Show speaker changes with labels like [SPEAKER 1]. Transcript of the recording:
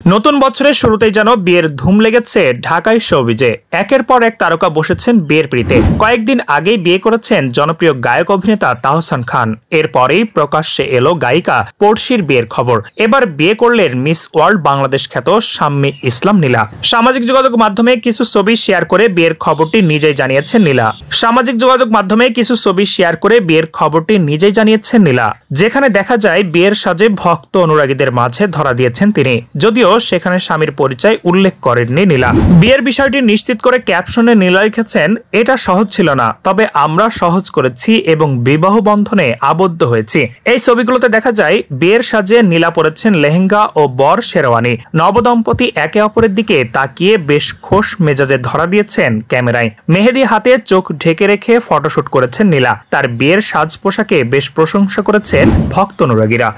[SPEAKER 1] নতুন বছরের শুরুতেই যেন বিয়ের ধুম লেগেছে ঢাকায় শোবিজে। একের পর এক তারকা বসেছেন বিয়ের পিড়িতে। কয়েকদিন আগেই বিয়ে করেছেন জনপ্রিয় গায়ক অভিনেতা তাহসান খান। এরপরেই প্রকাশ্যে এলো গায়িকা পড়শির বিয়ের খবর। এবার বিয়ে করলেন মিস ওয়ার্ল্ড বাংলাদেশ খ্যাত শাম্মী ইসলাম নীলা। সামাজিক যোগাযোগ মাধ্যমে কিছু ছবি শেয়ার করে বিয়ের খবরটি নিজেই জানিয়েছেন নীলা। যেখানে দেখা যায় বিয়ের সাজে ভক্ত অনুরাগীদের মাঝে ধরা দিয়েছেন তিনি। যদিও সেখানে স্বামীর পরিচয় উল্লেখ করেননি নীলা। বিয়ের বিষয়টি নিশ্চিত করে ক্যাপশনে নীলা লিখেছেন, এটা সহজ ছিল না, তবে আমরা সহজ করেছি এবং বিবাহ বন্ধনে আবদ্ধ হয়েছি। এই ছবিগুলোতে দেখা যায় বিয়ের সাজে নীলা পরেছেন লেহেঙ্গা ও বর শেরওয়ানি। নবদম্পতি একে অপরের দিকে তাকিয়ে বেশ খোশ মেজাজে ধরা দিয়েছেন ক্যামেরায়। মেহেদি হাতে চোখ ঢেকে রেখে ফটোশুট করেছেন নীলা। তার বিয়ের সাজ পোশাকে বেশ প্রশংসা করেছেন ভক্ত অনুরাগীরা।